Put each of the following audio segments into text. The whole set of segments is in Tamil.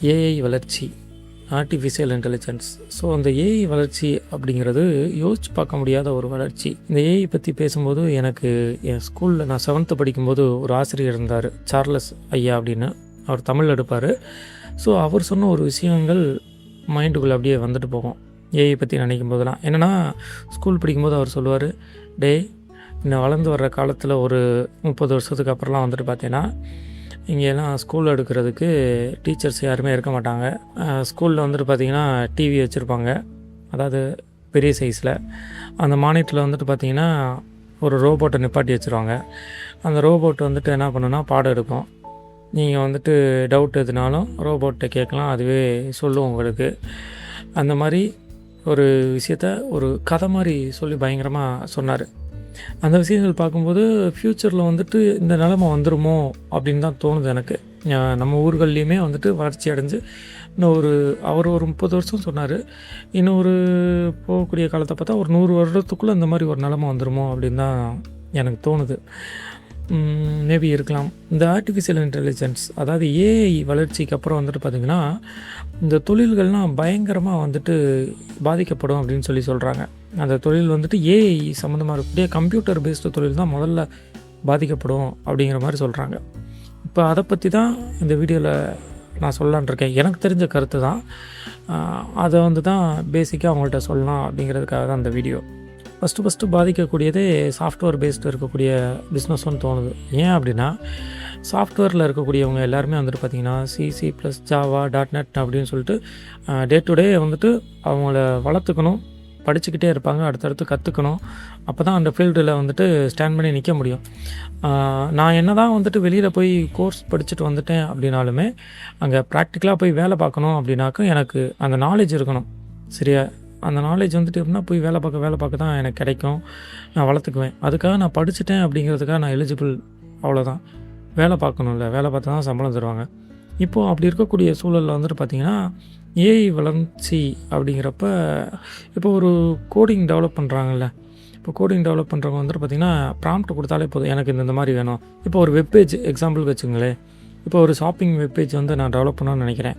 ஏஐ வளர்ச்சி, ஆர்டிஃபிஷியல் இன்டெலிஜென்ஸ். ஸோ அந்த ஏஐ வளர்ச்சி அப்படிங்கிறது யோசிச்சு பார்க்க முடியாத ஒரு வளர்ச்சி. இந்த ஏஐ பற்றி பேசும்போது எனக்கு என் ஸ்கூலில் நான் 7th படிக்கும்போது ஒரு ஆசிரியர் இருந்தார், சார்லஸ் ஐயா அப்படின்னு. அவர் தமிழ் எடுப்பார். ஸோ அவர் சொன்ன ஒரு விஷயங்கள் மைண்டுக்குள்ளே அப்படியே வந்துட்டு போகும் ஏஐ பற்றி நினைக்கும் போதெல்லாம். என்னென்னா, ஸ்கூல் படிக்கும்போது அவர் சொல்லுவார், இன்னும் வளர்ந்து வர்ற காலத்தில் ஒரு 30 வருஷத்துக்கு அப்புறம்லாம் வந்துட்டு பார்த்தீங்கன்னா, இங்கெல்லாம் ஸ்கூலில் எடுக்கிறதுக்கு டீச்சர்ஸ் யாருமே இருக்க மாட்டாங்க. ஸ்கூலில் வந்துட்டு பார்த்திங்கன்னா டிவி வச்சுருப்பாங்க, அதாவது பெரிய சைஸில். அந்த மானிட்டரில் வந்துட்டு பார்த்திங்கன்னா ஒரு ரோபோட்டை நிப்பாட்டி வச்சுருவாங்க. அந்த ரோபோட் வந்துட்டு என்ன பண்ணுன்னா பாடம் எடுக்கும். நீங்கள் வந்துட்டு டவுட் எதுனாலும் ரோபோட்டை கேட்கலாம், அதுவே சொல்லும் உங்களுக்கு. அந்த மாதிரி ஒரு விஷயத்த ஒரு கதை மாதிரி சொல்லி பயங்கரமாக சொன்னார். அந்த விஷயங்கள் பார்க்கும்போது ஃப்யூச்சரில் வந்துட்டு இந்த நிலமை வந்துடுமோ அப்படின்னு தான் தோணுது எனக்கு. நம்ம ஊர்கள்லேயுமே வந்துட்டு வளர்ச்சி அடைஞ்சு இன்னும் அவர் ஒரு 30 வருஷம் சொன்னார். இன்னும் போகக்கூடிய காலத்தை பார்த்தா ஒரு 100 வருடத்துக்குள்ளே இந்த மாதிரி ஒரு நிலமை வந்துடுமோ அப்படின்னு தான் எனக்கு தோணுது. மேபி இருக்கலாம். இந்த ஆர்டிஃபிஷியல் இன்டெலிஜென்ஸ், அதாவது ஏஐ வளர்ச்சிக்கு அப்புறம் வந்துட்டு பார்த்திங்கன்னா இந்த தொழில்கள்லாம் பயங்கரமாக வந்துட்டு பாதிக்கப்படும் அப்படின்னு சொல்கிறாங்க. அந்த தொழில் வந்துட்டு ஏஐ சம்மந்தமாக இருக்கக்கூடிய கம்ப்யூட்டர் பேஸ்டு தொழில் தான் முதல்ல பாதிக்கப்படும் அப்படிங்கிற மாதிரி சொல்கிறாங்க. இப்போ அதை பற்றி தான் இந்த வீடியோவில் நான் சொல்லலான் இருக்கேன். எனக்கு தெரிஞ்ச கருத்து தான். அதை தான் பேசிக்காக அவங்கள்ட்ட சொல்லலாம் அப்படிங்கிறதுக்காக தான் இந்த வீடியோ. ஃபஸ்ட்டு பாதிக்கக்கூடியதே சாஃப்ட்வேர் பேஸ்டு இருக்கக்கூடிய பிஸ்னஸ்ன்னு தோணுது. ஏன் அப்படின்னா, சாஃப்ட்வேரில் இருக்கக்கூடியவங்க எல்லாருமே வந்துட்டு பார்த்திங்கன்னா C++, ஜாவா, .NET அப்படின்னு சொல்லிட்டு டே டு டே வந்துட்டு அவங்கள வளர்த்துக்கணும், படிச்சுக்கிட்டே இருப்பாங்க, அடுத்தடுத்து கற்றுக்கணும். அப்போ தான் அந்த ஃபீல்டில் வந்துட்டு ஸ்டாண்ட் பண்ணி நிற்க முடியும். நான் என்ன தான் வந்துட்டு வெளியில் போய் கோர்ஸ் படிச்சுட்டு வந்துட்டேன் அப்படின்னாலுமே அங்கே ப்ராக்டிக்கலாக போய் வேலை பார்க்கணும் அப்படின்னாக்கா எனக்கு அந்த நாலேஜ் இருக்கணும். சரியா? அந்த நாலேஜ் வந்துட்டு எப்படின்னா போய் வேலை பார்க்க தான் எனக்கு கிடைக்கும், நான் வளர்த்துக்குவேன். அதுக்காக நான் படிச்சுட்டேன் அப்படிங்கிறதுக்காக நான் எலிஜிபிள், அவ்வளோதான். வேலை பார்க்கணும்ல, வேலை பார்த்தா தான் சம்பளம் தருவாங்க. இப்போது அப்படி இருக்கக்கூடிய சூழலில் வந்துட்டு பார்த்திங்கன்னா ஏஐ வளர்ச்சி அப்படிங்கிறப்ப இப்போ ஒரு கோடிங் டெவலப் பண்ணுறாங்கல்ல, இப்போ கோடிங் டெவலப் பண்ணுறவங்க வந்துட்டு பார்த்திங்கன்னா ப்ராம்ப்ட் கொடுத்தாலே போதும், எனக்கு இந்த மாதிரி வேணும். இப்போ ஒரு வெப்பேஜ் எக்ஸாம்பிளுக்கு வச்சுங்களேன். இப்போ ஒரு ஷாப்பிங் வெப்பேஜ் நான் டெவலப் பண்ணணும்னு நினைக்கிறேன்.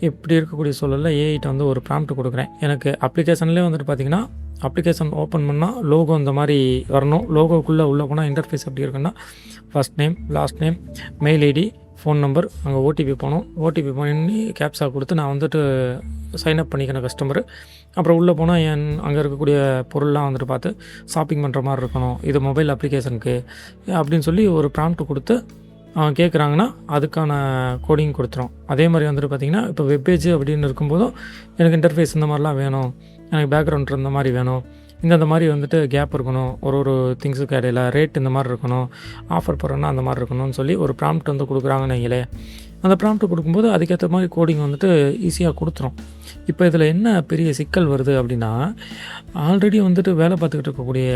இப்படி இருக்கக்கூடிய சூழலில் ஏஐட்ட ஒரு ப்ராம்ப்ட் கொடுக்குறேன். எனக்கு அப்ளிகேஷன்லேயே வந்துட்டு பார்த்திங்கன்னா அப்ளிகேஷன் ஓப்பன் பண்ணால் லோகோ இந்த மாதிரி வரணும். லோகோக்குள்ளே உள்ளே போனால் இன்டர்ஃபேஸ் எப்படி இருக்குன்னா, first name, last name, mail ID, phone number, அங்கே ஓடிபி போகணும். ஓடிபி பண்ணி கேப்ஸா கொடுத்து நான் வந்துட்டு சைன்அப் பண்ணிக்கிறேன் கஸ்டமரு. அப்புறம் உள்ளே போனால் அங்கே இருக்கக்கூடிய பொருள்லாம் வந்துட்டு பார்த்து ஷாப்பிங் பண்ணுற மாதிரி இருக்கணும், இது மொபைல் அப்ளிகேஷனுக்கு அப்படின்னு சொல்லி ஒரு ப்ராம்ப்ட் கொடுத்து கேட்குறாங்கன்னா அதுக்கான கோடிங் கொடுத்துரும். அதே மாதிரி வந்துட்டு பார்த்திங்கன்னா இப்போ வெப்பேஜ் அப்படின்னு இருக்கும்போதும் எனக்கு இன்டர்ஃபேஸ் இந்த மாதிரிலாம் வேணும், எனக்கு பேக்ரவுண்ட் இந்த மாதிரி வேணும், இந்த மாதிரி வந்துட்டு கேப் இருக்கணும், ஒரு திங்ஸுக்கு இடையில ரேட் இந்த மாதிரி இருக்கணும், ஆஃபர் போடுறோன்னா அந்த மாதிரி இருக்கணும்னு சொல்லி ஒரு ப்ராம்ப்ட் கொடுக்குறாங்கன்னு நீங்களே. அந்த ப்ராம்ப்ட் கொடுக்கும்போது அதுக்கேற்ற மாதிரி கோடிங் வந்துட்டு ஈஸியாக கொடுத்துரும். இப்போ இதில் என்ன பெரிய சிக்கல் வருது அப்படின்னா, ஆல்ரெடி வந்துட்டு வேலை பார்த்துக்கிட்டு இருக்கக்கூடிய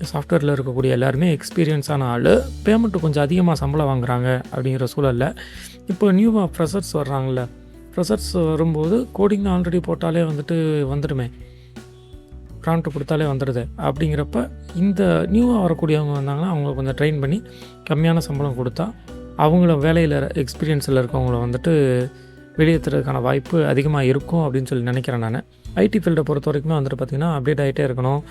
சாஃப்ட்வேரில் இருக்கக்கூடிய எல்லாருமே எக்ஸ்பீரியன்ஸான ஆள், பேமெண்ட்டு கொஞ்சம் அதிகமாக சம்பளம் வாங்குகிறாங்க அப்படிங்கிற சூழலில் இப்போ நியூவாக ஃப்ரெஷர்ஸ் வர்றாங்கள்ல, ஃப்ரெஷர்ஸ் வரும்போது கோடிங் ஆல்ரெடி போட்டாலே வந்துடுமே, ப்ராம்ப்ட் கொடுத்தாலே வந்துடுது. அப்படிங்கிறப்ப இந்த நியூவாக வரக்கூடியவங்க வந்தாங்கன்னா அவங்கள கொஞ்சம் ட்ரெயின் பண்ணி கம்மியான சம்பளம் கொடுத்தா அவங்கள வேலையில் எக்ஸ்பீரியன்ஸில் இருக்கவங்கள வெளியேற்றுறதுக்கான வாய்ப்பு அதிகமாக இருக்கும் அப்படின்னு சொல்லி நினைக்கிறேன் நான். ஐடி ஃபீல்டை பொறுத்த வரைக்குமே பார்த்திங்கன்னா அப்டேட் ஆகிட்டே இருக்கணும்.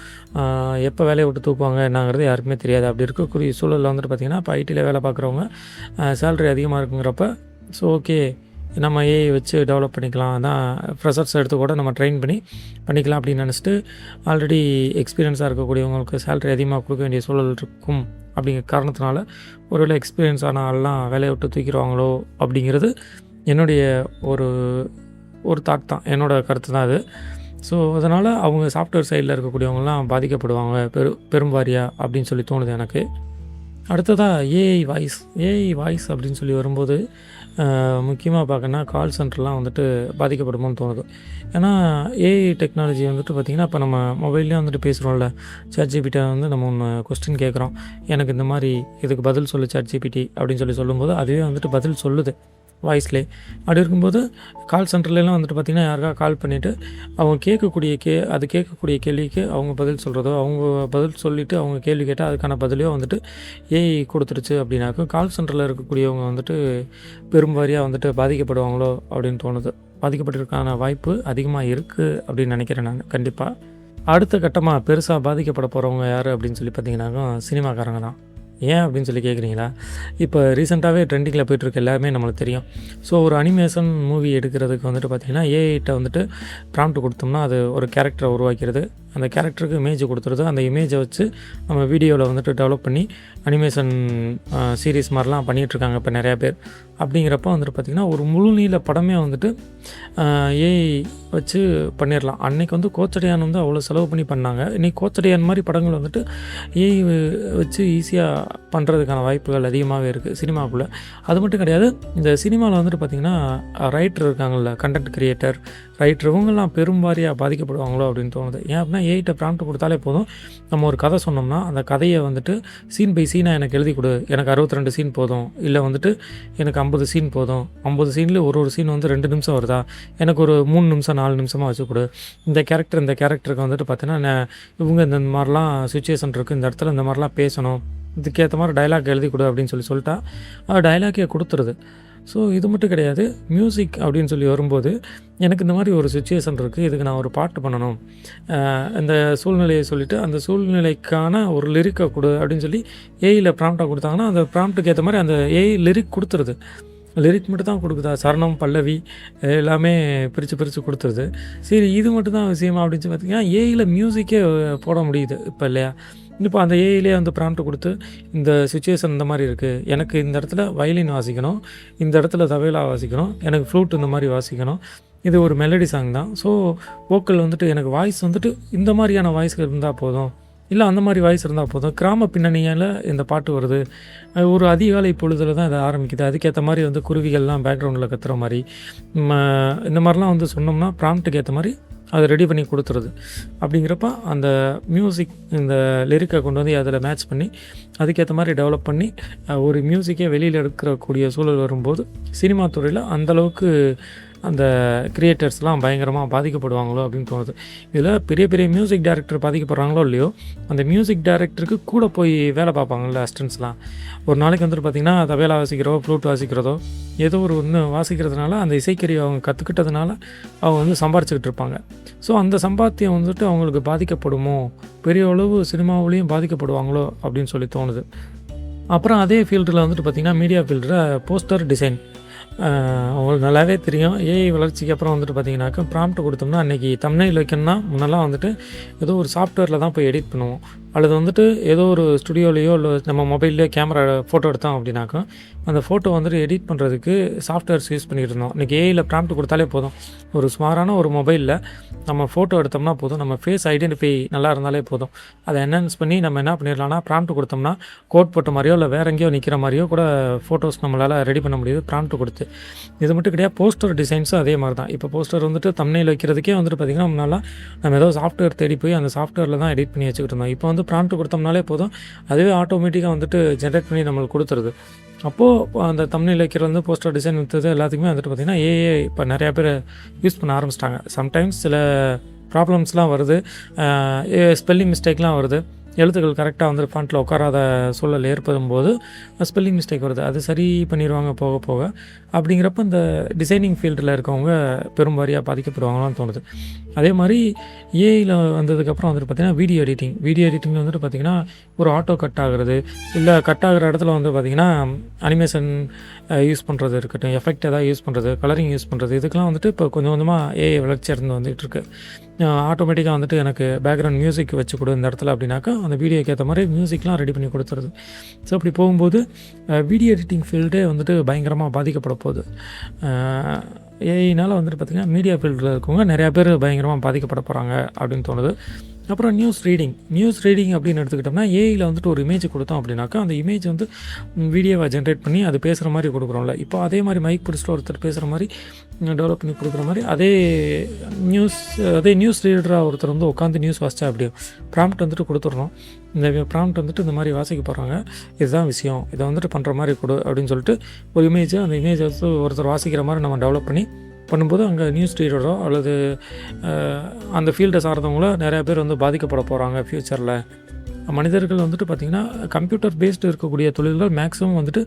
எப்போ வேலையை விட்டு தூக்குவாங்க என்னங்கிறது யாருக்குமே தெரியாது. அப்படி இருக்கக்கூடிய சூழலில் பார்த்திங்கன்னா இப்போ ஐடியில் வேலை பார்க்குறவங்க சேலரி அதிகமாக இருக்குங்கிறப்ப ஸோ ஓகே, நம்ம ஏஐ வச்சு டெவலப் பண்ணிக்கலாம், அதான் ஃப்ரெஷர்ஸ் எடுத்து கூட நம்ம ட்ரெயின் பண்ணிக்கலாம் அப்படின்னு நினச்சிட்டு ஆல்ரெடி எக்ஸ்பீரியன்ஸாக இருக்கக்கூடியவங்களுக்கு சேலரி அதிகமாக கொடுக்க வேண்டிய சூழல் இருக்கும். அப்படிங்கிற காரணத்தினால ஒருவேளை எக்ஸ்பீரியன்ஸான ஆள்லாம் வேலையை விட்டு தூக்கிடுவாங்களோ அப்படிங்கிறது என்னுடைய ஒரு தாட் தான், என்னோடய கருத்து தான் அது. ஸோ அதனால் அவங்க சாஃப்ட்வேர் சைடில் இருக்கக்கூடியவங்களாம் பாதிக்கப்படுவாங்க பெரும்பாரியாக அப்படின்னு சொல்லி தோணுது எனக்கு. அடுத்ததாக ஏஐ வாய்ஸ் அப்படின்னு சொல்லி வரும்போது முக்கியமாக பார்க்கணுன்னா கால் சென்டர்லாம் பாதிக்கப்படுமோன்னு தோணுது. ஏன்னா ஏஐ டெக்னாலஜி பார்த்திங்கன்னா இப்போ நம்ம மொபைல்லேயே பேசுகிறோம்ல, ChatGPT நம்ம ஒன்று கொஸ்டின் கேட்குறோம், எனக்கு இந்த மாதிரி இதுக்கு பதில் சொல்லு ChatGPT அப்படின்னு சொல்லும்போது அதுவே பதில் சொல்லுது. வாய்ஸ்லே. அப்படி இருக்கும்போது கால் சென்டர்லலாம் வந்துட்டு பார்த்திங்கன்னா யாருக்கா கால் பண்ணிவிட்டு அவங்க கேட்கக்கூடிய கேள்விக்கு அவங்க பதில் சொல்கிறதோ, அவங்க பதில் சொல்லிவிட்டு அவங்க கேள்வி கேட்டால் அதுக்கான பதிலையோ வந்துட்டு ஏஐ கொடுத்துருச்சு அப்படின்னாக்கும் கால் சென்டரில் இருக்கக்கூடியவங்க வந்துட்டு பெரும்பாரியாக வந்துட்டு பாதிக்கப்படுவாங்களோ அப்படின்னு தோணுது. பாதிக்கப்பட்டிருக்கான வாய்ப்பு அதிகமாக இருக்குது அப்படின்னு நினைக்கிறேன் நான் கண்டிப்பாக. அடுத்த கட்டமாக பெருசாக பாதிக்கப்பட போகிறவங்க யார் அப்படின்னு சொல்லி பார்த்தீங்கன்னாக்கா சினிமாக்காரங்க தான். ஏன் அப்படின்னு சொல்லி கேட்குறீங்களா? இப்போ ரீசெண்டாகவே ட்ரெண்டிங்கில் போய்ட்டுருக்கு எல்லாருமே நம்மளுக்கு தெரியும். ஸோ ஒரு அனிமேஷன் மூவி எடுக்கிறதுக்கு வந்துட்டு பார்த்திங்கன்னா ஏஐட்ட வந்துட்டு ப்ராம்ப்ட் கொடுத்தோம்னா அது ஒரு கேரக்டரை உருவாக்கிறது, அந்த கேரக்டருக்கு இமேஜ் கொடுத்துருது. அந்த இமேஜை வச்சு நம்ம வீடியோவில் வந்துட்டு டெவலப் பண்ணி அனிமேஷன் சீரீஸ் மாதிரிலாம் பண்ணிகிட்ருக்காங்க இப்போ நிறையா பேர். அப்படிங்கிறப்ப வந்துட்டு பார்த்திங்கன்னா ஒரு முழு நீள படமே வந்துட்டு ஏஐ வச்சு பண்ணிடலாம். அன்றைக்கி வந்து கோச்சடையான் வந்து அவ்வளோ செலவு பண்ணி பண்ணாங்க. இன்றைக்கி கோச்சடையான் மாதிரி படங்கள் வந்துட்டு ஏஐ வச்சு ஈஸியாக பண்ணுறதுக்கான வாய்ப்புகள் அதிகமாகவே இருக்குது சினிமாக்குள்ளே. அது மட்டும் கிடையாது, இந்த சினிமாவில் வந்துட்டு பார்த்திங்கன்னா ரைட்டர் இருக்காங்கள்ல, கண்டென்ட் கிரியேட்டர், ரைட்டர், இவங்கெல்லாம் பெரும்பாரியாக பாதிக்கப்படுவாங்களோ அப்படின்னு தோணுது. ஏன் அப்படின்னா ஏஐட்ட ப்ராம்ப்ட் கொடுத்தாலே போதும், நம்ம ஒரு கதை சொன்னோம்னா அந்த கதையை வந்துட்டு சீன் பை சீனாக எனக்கு எழுதி கொடு, எனக்கு 62 சீன் போதும், இல்லை வந்துட்டு எனக்கு 50 சீன் போதும், 50 சீனில் ஒரு சீன் வந்து 2 நிமிஷம் வருதா, எனக்கு ஒரு 3 நிமிஷம் 4 நிமிஷமாக வச்சு கொடு, இந்த கேரக்டருக்கு வந்துட்டு பார்த்தீங்கன்னா இவங்க இந்த மாதிரிலாம் சுச்சுவேஷன் இருக்குது, இந்த இடத்துல இந்த மாதிரிலாம் பேசணும், இதுக்கேற்ற மாதிரி டைலாக் எழுதி கொடு அப்படின்னு சொல்லிட்டா டைலாக்கே கொடுத்துருது. ஸோ இது மட்டும் கிடையாது, மியூசிக் அப்படின்னு சொல்லி வரும்போது எனக்கு இந்த மாதிரி ஒரு சுச்சுவேஷன் இருக்குது, இதுக்கு நான் ஒரு பாட்டு பண்ணணும், இந்த சூழ்நிலையை சொல்லிவிட்டு அந்த சூழ்நிலைக்கான ஒரு லிரிக்கை கொடு அப்படின்னு சொல்லி ஏஐயில் ப்ராம்ப்டாக கொடுத்தாங்கன்னா அந்த ப்ராம்ப்ட்டுக்கு ஏற்ற மாதிரி அந்த ஏஐ லிரிக் கொடுத்துருது. லிரிக் மட்டும் தான் கொடுக்குதா, சரணம் பல்லவி எல்லாமே பிரித்து கொடுத்துருது. சரி, இது மட்டும் தான் விஷயமா அப்படின்னு பார்த்தீங்கன்னா ஏஐயில் மியூசிக்கே போட முடியுது இப்போ இல்லையா? இப்போ அந்த ஏஐலே வந்து ப்ராம்ப்ட் கொடுத்து இந்த சுச்சுவேஷன் இந்த மாதிரி இருக்குது, எனக்கு இந்த இடத்துல வயலின் வாசிக்கணும், இந்த இடத்துல தபேலா வாசிக்கணும், எனக்கு ஃப்ளூட் இந்த மாதிரி வாசிக்கணும், இது ஒரு மெலடி சாங் தான், ஸோ வோக்கல் வந்துட்டு எனக்கு வாய்ஸ் வந்துட்டு இந்த மாதிரியான வாய்ஸ்கள் இருந்தால் போதும், இல்லை அந்த மாதிரி வாய்ஸ் இருந்தால் போதும், கிராம பின்னணியால் இந்த பாட்டு வருது, ஒரு அதிகாலை பொழுதில் தான் இதை ஆரம்பிக்குது, அதுக்கேற்ற மாதிரி வந்து குருவிகள்லாம் பேக்ரவுண்டில் கத்துற மாதிரி இந்த மாதிரிலாம் வந்து சொன்னோம்னா ப்ராம்ப்ட்டுக்கு ஏற்ற மாதிரி அதை ரெடி பண்ணி கொடுத்துருது. அப்படிங்கிறப்ப அந்த மியூசிக் இந்த லிரிக்கை கொண்டு வந்து அதில் மேட்ச் பண்ணி அதுக்கேற்ற மாதிரி டெவலப் பண்ணி ஒரு மியூசிக்கே வெளியில் எடுக்கக்கூடிய சூழல் வரும்போது சினிமா துறையில் அந்தளவுக்கு அந்த கிரியேட்டர்ஸ்லாம் பயங்கரமாக பாதிக்கப்படுவாங்களோ அப்படின்னு தோணுது. இதில் பெரிய பெரிய மியூசிக் டைரக்டர் பாதிக்கப்படுறாங்களோ இல்லையோ, அந்த மியூசிக் டைரக்டருக்கு கூட போய் வேலை பார்ப்பாங்கள்ல அசிஸ்டன்ட்ஸ்லாம், ஒரு நாளைக்கு வந்துட்டு பார்த்திங்கன்னா தபேலா வாசிக்கிறதோ ஃப்ளூட் வாசிக்கிறதோ ஏதோ ஒரு ஒன்று வாசிக்கிறதுனால அந்த இசைக்கருவி அவங்க கற்றுக்கிட்டதுனால அவங்க வந்து சம்பாரிச்சுக்கிட்டு இருப்பாங்க. ஸோ அந்த சம்பாத்தியம் வந்துட்டு அவங்களுக்கு பாதிக்கப்படுமோ, பெரிய அளவு சினிமாவிலையும் பாதிக்கப்படுவாங்களோ அப்படின்னு சொல்லி தோணுது. அப்புறம் அதே ஃபீல்டில் வந்துட்டு பார்த்திங்கன்னா மீடியா ஃபீல்டில் போஸ்டர் டிசைன் உங்களுக்கு நல்லாவே தெரியும். ஏஐ வளர்ச்சிக்கு அப்புறம் வந்துட்டு பார்த்திங்கனாக்கா ப்ராம்ப்ட் கொடுத்தோம்னா அன்றைக்கி தம்ப்நெயில் வைக்கணும்னா முன்னெல்லாம் வந்துட்டு ஏதோ ஒரு சாஃப்ட்வேரில் தான் போய் எடிட் பண்ணுவோம், அல்லது வந்துட்டு ஏதோ ஒரு ஸ்டுடியோலையோ இல்லை நம்ம மொபைல்லையோ கேமரா ஃபோட்டோ எடுத்தோம் அப்படின்னாக்கா அந்த ஃபோட்டோ வந்துட்டு எடிட் பண்ணுறதுக்கு சாஃப்ட்வேர்ஸ் யூஸ் பண்ணிகிட்டு இருந்தோம். இன்றைக்கி ஏஐயில் ப்ராம்ப்ட் கொடுத்தாலே போதும், ஒரு சுமாரான ஒரு மொபைலில் நம்ம ஃபோட்டோ எடுத்தோம்னா போதும், நம்ம ஃபேஸ் ஐடென்டிஃபை நல்லா இருந்தாலே போதும், அதை என்ஹான்ஸ் பண்ணி நம்ம என்ன பண்ணிடலாம்னா ப்ராம்ப்ட் கொடுத்தோம்னா கோட் போட்ட மாதிரியோ இல்லை வேறு எங்கேயோ நிற்கிற மாதிரியோ கூட ஃபோட்டோஸ் நம்மளால் ரெடி பண்ண முடியுது ப்ராம்ப்ட் கொடுத்து. இது மட்டும் கிடையாது, போஸ்டர் டிசைன்ஸும் அதே மாதிரி தான். இப்போ போஸ்டர் வந்துட்டு தம்ப்நெயில் வைக்கிறதுக்கே வந்துட்டு பார்த்திங்கன்னா முன்னால் நம்ம ஏதோ சாஃப்ட்வேர் தேடி போய் அந்த சாஃப்ட்வேரில் தான் எடிட் பண்ணி வச்சுக்கிட்டு இருந்தோம். இப்போ வந்து ப்ராம்ப்ட் கொடுத்தோம்னாலே போதும், அதுவே ஆட்டோமேட்டிக்காக வந்துட்டு ஜென்ரேட் பண்ணி நம்மளுக்கு கொடுத்துருது. அப்போது அந்த தம்ப்நெயில் வைக்கிறது வந்து போஸ்டர் டிசைன் விற்றது எல்லாத்துக்குமே வந்துட்டு பார்த்திங்கன்னா ஏஐ இப்போ நிறையா பேர் யூஸ் பண்ண ஆரம்பிச்சிட்டாங்க. சம்டைம்ஸ் சில ப்ராப்ளம்ஸ்லாம் வருது, ஸ்பெல்லிங் மிஸ்டேக்லாம் வருது, எழுத்துக்கள் கரெக்டாக வந்து ஃபாண்ட்டில் உட்காராத சூழல் ஏற்படும் போது ஸ்பெல்லிங் மிஸ்டேக் வருது, அது சரி பண்ணிடுவாங்க போக போக. அப்படிங்கிறப்ப இந்த டிசைனிங் ஃபீல்டில் இருக்கவங்க பெரும்பாரியாக பாதிக்கப்படுவாங்களான்னு தோணுது. அதே மாதிரி ஏஐயில் வந்ததுக்கப்புறம் வந்துட்டு பார்த்திங்கன்னா வீடியோ எடிட்டிங்கில் வந்துட்டு பார்த்திங்கன்னா ஒரு ஆட்டோ கட் ஆகுறது, இல்லை கட் ஆகிற இடத்துல வந்து பார்த்திங்கன்னா அனிமேஷன் யூஸ் பண்ணுறது இருக்கட்டும், எஃபெக்ட் எதாவது யூஸ் பண்ணுறது, கலரிங் யூஸ் பண்ணுறது, இதுக்கெலாம் வந்துட்டு இப்போ கொஞ்சம் கொஞ்சமாக ஏஐ வளர்ச்சி இருந்து வந்துகிட்ருக்கு. ஆட்டோமேட்டிக்காக வந்துட்டு எனக்கு பேக்ரவுண்ட் மியூசிக் வச்சு கொடு இந்த இடத்துல அப்படின்னாக்கா அந்த வீடியோக்கு ஏற்ற மாதிரி மியூசிக்லாம் ரெடி பண்ணி கொடுத்துருது. ஸோ அப்படி போகும்போது வீடியோ எடிட்டிங் ஃபீல்டே வந்துட்டு பயங்கரமாக பாதிக்கப்பட போகுது. ஏஐனால் வந்துட்டு பார்த்திங்கன்னா மீடியா ஃபீல்டில் இருக்கவங்க நிறையா பேர் பயங்கரமாக பாதிக்கப்பட போகிறாங்க அப்படின்னு தோணுது. அப்புறம் நியூஸ் ரீடிங் அப்படின்னு எடுத்துக்கிட்டோம்னா ஏஐயில் வந்துட்டு ஒரு இமேஜ் கொடுத்தோம் அப்படின்னாக்கா அந்த இமேஜ் வந்து வீடியோவை ஜென்ரேட் பண்ணி அது பேசுகிற மாதிரி கொடுக்குறோம்ல, இப்போ அதே மாதிரி மைக் பிடிச்சிட்டு ஒருத்தர் பேசுகிற மாதிரி டெவலப் பண்ணி கொடுக்குற மாதிரி அதே நியூஸ் ரீடராக ஒருத்தர் வந்து உட்காந்து நியூஸ் வாசித்தா அப்படியே ப்ராம்ப்ட் வந்துட்டு கொடுத்துட்றோம். இந்த ப்ராம்ப்ட் வந்துட்டு இந்த மாதிரி வாசிக்க போகிறாங்க, இதுதான் விஷயம், இதை வந்துட்டு பண்ணுற மாதிரி கொடு அப்படின்னு சொல்லிட்டு ஒரு இமேஜை அந்த இமேஜை வந்து ஒருத்தர் வாசிக்கிற மாதிரி நம்ம டெவலப் பண்ணி பண்ணும்போது அங்கே நியூஸ் ரீடரோ அல்லது அந்த ஃபீல்டை சார்ந்தவங்களோ நிறையா பேர் வந்து பாதிக்கப்பட போகிறாங்க ஃப்யூச்சரில். மனிதர்கள் வந்துட்டு பார்த்திங்கன்னா கம்ப்யூட்டர் பேஸ்டு இருக்கக்கூடிய தொழில்கள் மேக்ஸிமம் வந்துட்டு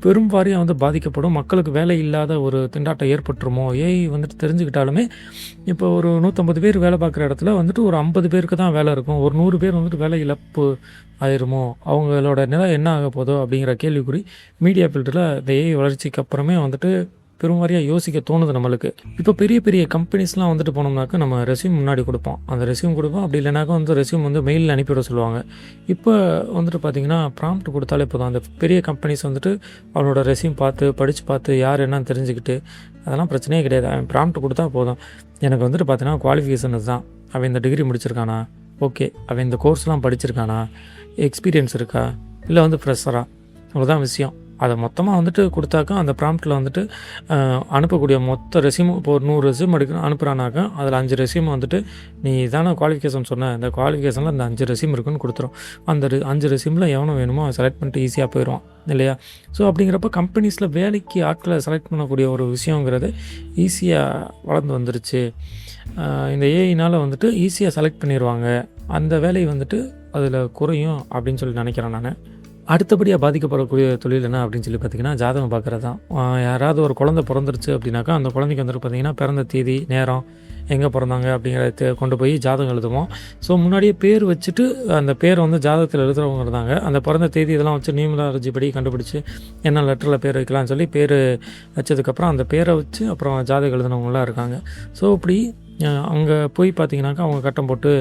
பெரும் வாரியாக வந்து பாதிக்கப்படும். மக்களுக்கு வேலை இல்லாத ஒரு திண்டாட்டம் ஏற்பட்டுருமோ, ஏஐ வந்துட்டு தெரிஞ்சுக்கிட்டாலுமே இப்போ ஒரு 150 பேர் வேலை பார்க்குற இடத்துல வந்துட்டு ஒரு 50 பேருக்கு தான் வேலை இருக்கும், ஒரு 100 பேர் வந்துட்டு வேலை இழப்பு ஆயிருமோ, அவங்களோட நிலை என்ன ஆக போதோ அப்படிங்கிற கேள்விக்குறி மீடியா ஃபீல்டில் இந்த ஏஐ வளர்ச்சிக்கு அப்புறமே வந்துட்டு பெரும் வாரியாக யோசிக்க தோணுது நம்மளுக்கு. இப்போ பெரிய பெரிய கம்பெனிஸ்லாம் வந்துட்டு போனோம்னாக்கா நம்ம ரெஸ்யூம் முன்னாடி கொடுப்போம், அந்த ரெஸ்யூம் கொடுப்போம். அப்படி இல்லைனாக்கா வந்து ரெஸ்யூம் வந்து மெயிலில் அனுப்பிவிட சொல்லுவாங்க. இப்போ வந்துட்டு பார்த்திங்கன்னா ப்ராம்ப்ட் கொடுத்தாலே போதும், அந்த பெரிய கம்பெனிஸ் வந்துட்டு அவனோட ரெஸ்யூம் படித்து பார்த்து யார் என்னன்னு தெரிஞ்சுக்கிட்டு அதெல்லாம் பிரச்சனையே கிடையாது. அவன் ப்ராம்ப்ட் கொடுத்தா போதும். எனக்கு வந்துட்டு பார்த்தீங்கன்னா குவாலிஃபிகேஷன் தான், அவன் இந்த டிகிரி முடிச்சிருக்கானா, ஓகே, அவன் இந்த கோர்ஸ்லாம் படிச்சிருக்கானா, எக்ஸ்பீரியன்ஸ் இருக்கா, இல்லை வந்து ஃப்ரெஷரா, அவ்வளோதான் விஷயம். அதை மொத்தமாக வந்துட்டு கொடுத்தாக்கா அந்த ப்ராம்ப்டில் வந்துட்டு அனுப்பக்கூடிய மொத்த ரெஸ்யூம் இப்போ ஒரு 100 ரெஸ்யூம் அனுப்புகிறானாக்கா அதில் 5 ரெஸ்யூம் வந்துட்டு நீ தானே குவாலிஃபிகேஷன் சொன்ன, இந்த குவாலிஃபிகேஷனில் அந்த 5 ரெஸ்யூம் இருக்குன்னு கொடுத்துரும். அந்த 5 ரெஸ்யூமில் எவனோ வேணுமோ அதை செலக்ட் பண்ணிட்டு ஈஸியாக போயிடுவான் இல்லையா? ஸோ அப்படிங்கிறப்ப கம்பெனிஸில் வேலைக்கு ஆட்களை செலக்ட் பண்ணக்கூடிய ஒரு விஷயங்கிறது ஈஸியாக வளர்ந்து வந்துருச்சு. இந்த ஏஐனால் வந்துட்டு ஈஸியாக செலக்ட் பண்ணிடுவாங்க, அந்த வேலை வந்துட்டு அதில் குறையும் அப்படின்னு சொல்லி நினைக்கிறேன் நான். அடுத்தபடியாக பாதிக்கப்படக்கூடிய தொழில் என்ன அப்படின்னு சொல்லி பார்த்திங்கன்னா ஜாதகம் பார்க்குறது தான். யாராவது ஒரு குழந்தை பிறந்துருச்சு அப்படின்னாக்கா அந்த குழந்தைக்கு வந்துட்டு பார்த்திங்கன்னா பிறந்த தேதி, நேரம், எங்கே பிறந்தாங்க அப்படிங்கிறத கொண்டு போய் ஜாதகம் எழுதுவோம். ஸோ முன்னாடியே பேர் வச்சுட்டு அந்த பேரை வந்து ஜாதகத்தில் எழுதுகிறவங்க இருந்தாங்க. அந்த பிறந்த தேதி இதெல்லாம் வச்சு நியூமராலஜி படி கண்டுபிடிச்சி என்ன லெட்டரில் பேர் வைக்கலாம்னு சொல்லி பேர் வச்சதுக்கப்புறம் அந்த பேரை வச்சு அப்புறம் ஜாதகம் எழுதுனவங்களாம் இருக்காங்க. ஸோ இப்படி அங்கே போய் பார்த்திங்கனாக்கா அவங்க கட்டம் போட்டு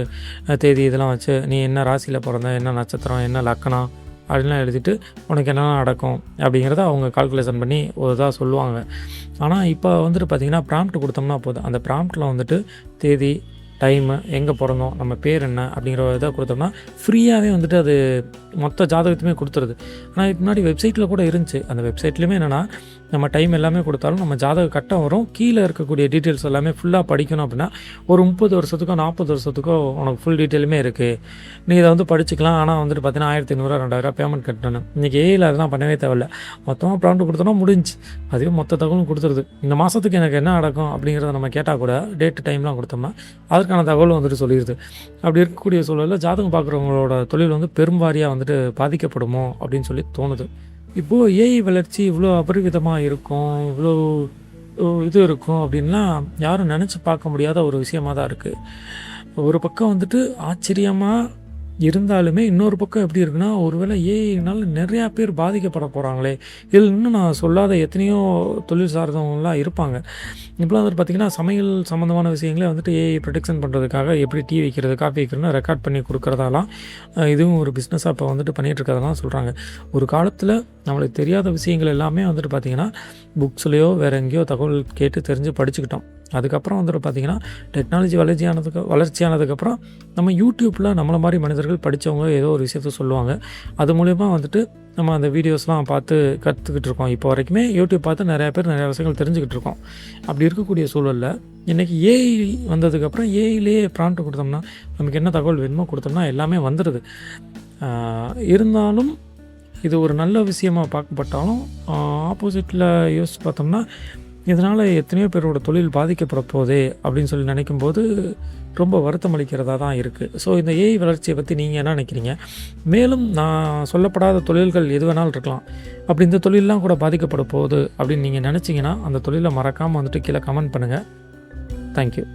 தேதி இதெல்லாம் வச்சு நீ என்ன ராசியில் பிறந்த, என்ன நட்சத்திரம், என்ன லக்கணம் அப்படின்லாம் எழுதிட்டு உனக்கு என்னென்ன நடக்கும் அப்படிங்கிறத அவங்க கால்குலேஷன் பண்ணி ஒரு இதாக சொல்லுவாங்க. ஆனால் இப்போ வந்துட்டு பார்த்திங்கன்னா ப்ராம்ப்ட் கொடுத்தோம்னா போதும், அந்த ப்ராம்ப்டில் வந்துட்டு தேதி, டைமு, எங்கே பிறந்தோம், நம்ம பேர் என்ன அப்படிங்கிற இதை கொடுத்தோம்னா ஃப்ரீயாகவே வந்துட்டு அது மொத்த ஜாதகத்துமே கொடுத்துருது. ஆனால் இதுக்கு முன்னாடி வெப்சைட்டில் கூட இருந்துச்சு. அந்த வெப்சைட்லேயுமே என்னென்னா நம்ம டைம் எல்லாமே கொடுத்தாலும் நம்ம ஜாதக கட்டம் வரும், கீழே இருக்கக்கூடிய டீட்டெயில்ஸ் எல்லாமே ஃபுல்லாக படிக்கணும் அப்படின்னா ஒரு 30 வருஷத்துக்கோ 40 வருஷத்துக்கோ உனக்கு ஃபுல் டீட்டெயிலுமே இருக்குது, நீ இதை வந்து படிச்சுக்கலாம். ஆனால் வந்துட்டு பார்த்தீங்கன்னா 1500 2000 பேமெண்ட் கட்டணும். இன்றைக்கி ஏஐயில் அதெல்லாம் பண்ணவே தேவையில்லை, மொத்தமாக ப்ராம்ப்ட் கொடுத்தோன்னா முடிஞ்சு அதுவே மொத்த தகவலும் கொடுத்துருது. இந்த மாதத்துக்கு எனக்கு என்ன நடக்கும் அப்படிங்கிறத நம்ம கேட்டால் கூட டேட்டு டைம்லாம் கொடுத்தோம்னா அதற்கான தகவலும் வந்துட்டு சொல்லிடுது. அப்படி இருக்கக்கூடிய சூழலில் ஜாதகம் பார்க்குறவங்களோட தொழில் வந்து பெரும்பாரியாக வந்துட்டு பாதிக்கப்படுமோ அப்படின்னு சொல்லி தோணுது. இப்போது ஏஐ வளர்ச்சி இவ்வளோ அபரிவிதமாக இருக்கும், இவ்வளோ இது இருக்கும் அப்படின்லாம் யாரும் நினச்சி பார்க்க முடியாத ஒரு விஷயமாக தான் இருக்குது. ஒரு பக்கம் வந்துட்டு ஆச்சரியமாக இருந்தாலுமே இன்னொரு பக்கம் எப்படி இருக்குன்னா, ஒருவேளை ஏஐனால் நிறையா பேர் பாதிக்கப்பட போகிறாங்களே, இதில் இன்னும் நான் சொல்லாத எத்தனையோ தொழில் சார்ந்தவங்களாம் இருப்பாங்க. இப்போலாம் வந்துட்டு பார்த்திங்கன்னா சமையல் சம்மந்தமான விஷயங்களே வந்துட்டு ஏஐ ப்ரொடெக்ஷன் பண்ணுறதுக்காக எப்படி டீ வைக்கிறது, காஃபி வைக்கிறதுன்னு ரெக்கார்ட் பண்ணி கொடுக்குறதாலாம் இதுவும் ஒரு பிஸ்னஸாக இப்போ வந்துட்டு பண்ணிகிட்ருக்கறதெல்லாம் சொல்கிறாங்க. ஒரு காலத்தில் நம்மளுக்கு தெரியாத விஷயங்கள் எல்லாமே வந்துட்டு பார்த்திங்கன்னா புக்ஸ்லேயோ வேறு எங்கேயோ தகவல் கேட்டு தெரிஞ்சு படிச்சுக்கிட்டோம். அதுக்கப்புறம் வந்துட்டு பார்த்திங்கன்னா டெக்னாலஜி வளர்ச்சியானதுக்கப்புறம் நம்ம யூடியூப்பில் நம்மளை மாதிரி மனிதர்கள் படித்தவங்க ஏதோ ஒரு விஷயத்த சொல்லுவாங்க, அது மூலயமா வந்துட்டு நம்ம அந்த வீடியோஸ்லாம் பார்த்து கற்றுக்கிட்டு இருக்கோம். இப்போ வரைக்குமே யூடியூப் பார்த்து நிறையா பேர் நிறையா விஷயங்கள் தெரிஞ்சுக்கிட்டு இருக்கோம். அப்படி இருக்கக்கூடிய சூழலில் இன்றைக்கி ஏஐ வந்ததுக்கப்புறம் ஏஐலேயே ப்ராம்ப்ட் கொடுத்தோம்னா நமக்கு என்ன தகவல் வேணுமோ கொடுத்தோம்னா எல்லாமே வந்துடுது. இருந்தாலும் இது ஒரு நல்ல விஷயமாக பார்க்கப்பட்டாலும் ஆப்போசிட்டில் யோசிச்சு பார்த்தோம்னா இதனால் எத்தனையோ பேரோட தொழில் பாதிக்கப்பட போதே அப்படின்னு சொல்லி நினைக்கும்போது ரொம்ப வருத்தம் அளிக்கிறதா தான் இருக்குது. ஸோ இந்த ஏஐ வளர்ச்சியை பற்றி நீங்கள் என்ன நினைக்கிறீங்க? மேலும் நான் சொல்லப்படாத தொழில்கள் எது வேணாலும் இருக்கலாம், அப்படி இந்த தொழிலெலாம் கூட பாதிக்கப்பட போகுது அப்படின்னு நீங்கள் நினச்சிங்கன்னா அந்த தொழிலை மறக்காமல் வந்துட்டு கீழே கமெண்ட் பண்ணுங்கள். தேங்க்யூ.